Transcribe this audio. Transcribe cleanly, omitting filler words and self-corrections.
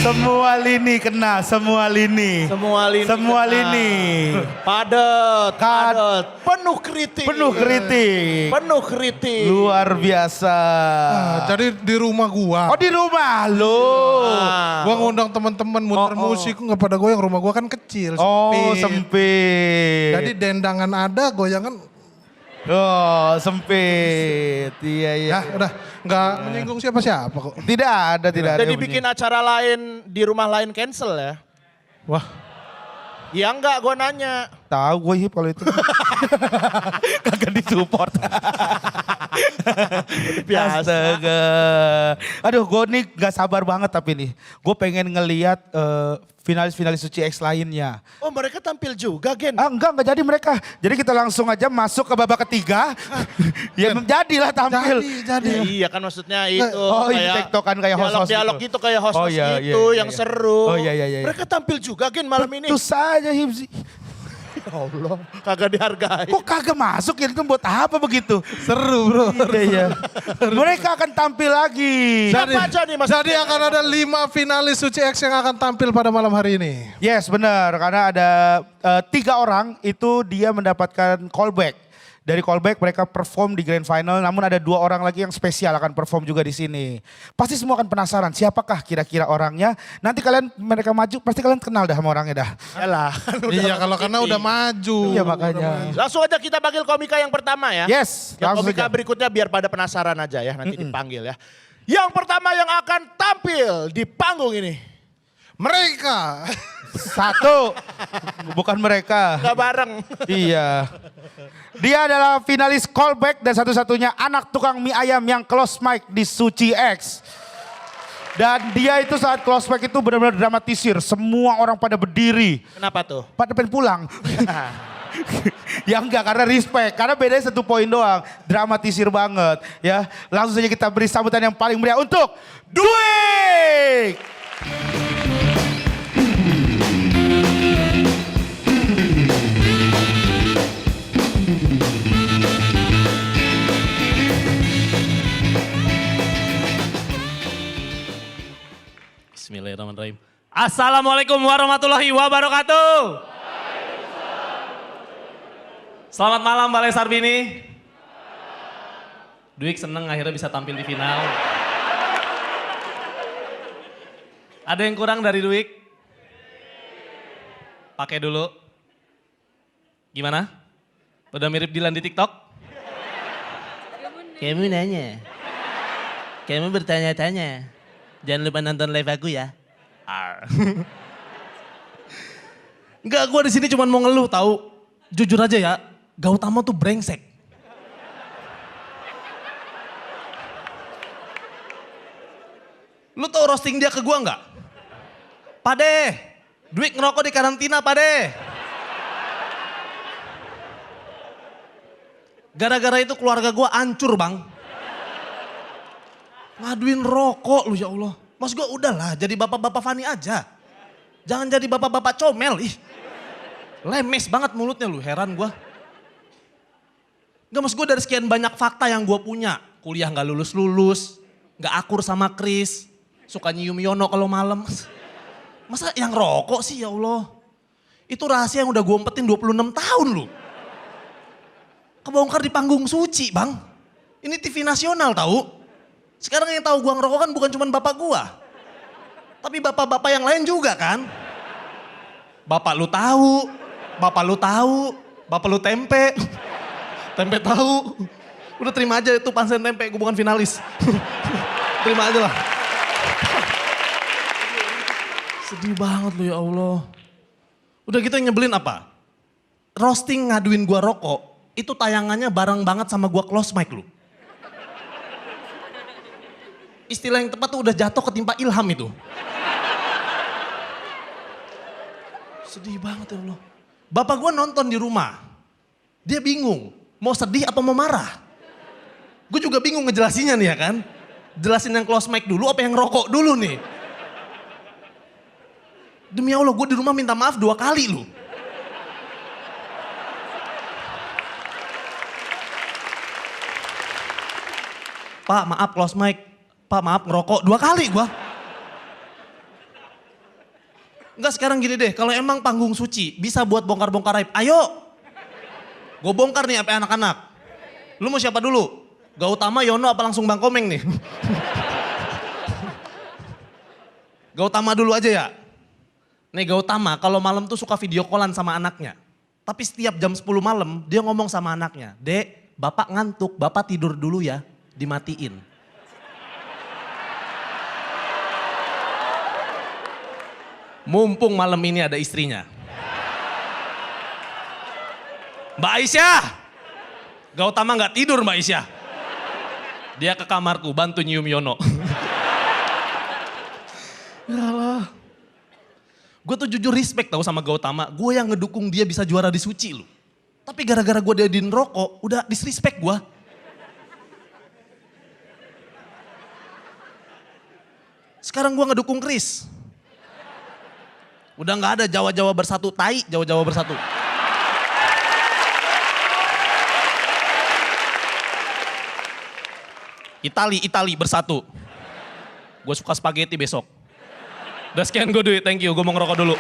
Semua lini kena, semua lini. Semua kena. lini. Padat. Penuh kritik. Penuh kritik. Luar biasa. Jadi di rumah gua. Oh di rumah lo. Gua ngundang teman-teman muter musik nggak pada goyang. Rumah gua kan kecil, Oh sempit. Jadi dendangan ada, goyangan. Oh sempit. Iya iya. Ya udah nggak menyinggung siapa-siapa kok. Tidak ada. Jadi bikin acara lain di rumah lain cancel ya? Wah. Ya enggak, gue nanya. Tahu gue hip kalau itu. Kagak disupport. Biasa. Astaga. Aduh gue nih gak sabar banget tapi nih. Gue pengen ngeliat finalis-finalis Suci X lainnya. Oh mereka tampil juga Gen? Enggak jadi mereka. Jadi kita langsung aja masuk ke babak ketiga. Ya jadilah tampil. Jadi. Iya kan maksudnya itu. Oh iya tektokan kayak host-host dialog gitu. gitu kayak host-host gitu yang seru. Oh iya. Mereka tampil juga Gen malam ini. Tentu saja Hibzi. Ya Allah, kagak dihargai. Kok kagak masuk ya itu buat apa begitu? Seru bro. Iya. Mereka akan tampil lagi. Siapa aja nih Mas? Jadi akan ada 5 finalis Suci X yang akan tampil pada malam hari ini. Yes benar karena ada 3 orang itu dia mendapatkan callback. Dari callback mereka perform di grand final namun ada 2 orang lagi yang spesial akan perform juga di sini. Pasti semua akan penasaran siapakah kira-kira orangnya. Nanti mereka maju pasti kalian kenal dah sama orangnya dah. Yalah. Iya kalau karena udah maju. Iya makanya. Langsung aja kita panggil komika yang pertama ya. Yes. Yang langsung komika aja. berikutnya biar pada penasaran aja ya nanti dipanggil ya. Yang pertama yang akan tampil di panggung ini. Mereka. 1. Bukan mereka. Gak bareng. Iya. Dia adalah finalis callback dan satu-satunya anak tukang mie ayam yang close mic di Suci X. Dan dia itu saat close mic itu benar-benar dramatisir. Semua orang pada berdiri. Kenapa tuh? Pada pengen pulang. Ya enggak karena respect. Karena bedanya 1 poin doang. Dramatisir banget. Ya, langsung saja kita beri sambutan yang paling meriah untuk Dwik. Bismillahirrahmanirrahim. Assalamualaikum warahmatullahi wabarakatuh. Selamat malam Balai Sarbini. Dwik seneng akhirnya bisa tampil di final. Ada yang kurang dari Dwik? Pakai dulu. Gimana? Udah mirip Dilan di TikTok? Kamu nanya. Kamu bertanya-tanya. Jangan lupa nonton live aku ya. Enggak, gue di sini cuma mau ngeluh tahu. Jujur aja ya, Gautama tuh brengsek. Lu tau roasting dia ke gue nggak? Pade, Dwik ngerokok di karantina Pade. Gara-gara itu keluarga gue hancur bang. Ngaduin rokok lu ya Allah. Mas gue udahlah jadi bapak-bapak Fani aja. Jangan jadi bapak-bapak comel. Ih, lemes banget mulutnya lu, heran gue. Gak mas gue dari sekian banyak fakta yang gue punya. Kuliah gak lulus-lulus, gak akur sama Kris. Suka nyium Yono kalau malam. Masa yang rokok sih ya Allah. Itu rahasia yang udah gue umpetin 26 tahun lu. Kebongkar di panggung Suci bang. Ini TV nasional tahu. Sekarang yang tahu gua ngerokok kan bukan cuma bapak gua. Tapi bapak-bapak yang lain juga kan. Bapak lu tahu, bapak lu tempe. Tempe tahu. Udah terima aja itu pansen tempe, gua bukan finalis. Terima aja lah. Sedih banget lu ya Allah. Udah gitu yang nyebelin apa? Roasting ngaduin gua rokok, itu tayangannya bareng banget sama gua close mic lu. Istilah yang tepat tuh udah jatuh ketimpa ilham itu. Sedih banget ya Allah. Bapak gue nonton di rumah. Dia bingung. Mau sedih apa mau marah. Gue juga bingung ngejelasinnya nih ya kan. Jelasin yang close mic dulu apa yang rokok dulu nih. Demi Allah gue di rumah minta maaf 2 kali loh. Pak maaf close mic. Pak maaf ngerokok 2 kali gua. Enggak sekarang gini deh, kalau emang panggung suci bisa buat bongkar-bongkar aib, ayo. Gue bongkar nih sampai anak-anak. Lu mau siapa dulu? Gautama, Yono apa langsung Bang Komeng nih? Gautama dulu aja ya. Nih Gautama kalau malam tuh suka video callan sama anaknya. Tapi setiap jam 10 malam dia ngomong sama anaknya, "Dek, bapak ngantuk, bapak tidur dulu ya, dimatiin." Mumpung malam ini ada istrinya. Mbak Aisyah, Gautama nggak tidur Mbak Aisyah. Dia ke kamarku bantu nyium Yono. Yalah. Gue tuh jujur respect tau sama Gautama. Gue yang ngedukung dia bisa juara di Suci loh. Tapi gara-gara gue diadain rokok, udah disrespect gue. Sekarang gue ngedukung Chris. Udah gak ada Jawa-Jawa bersatu, tai Jawa-Jawa bersatu. Itali bersatu. Gue suka spaghetti besok. Udah sekian gue duit, thank you. Gue mau ngerokok dulu.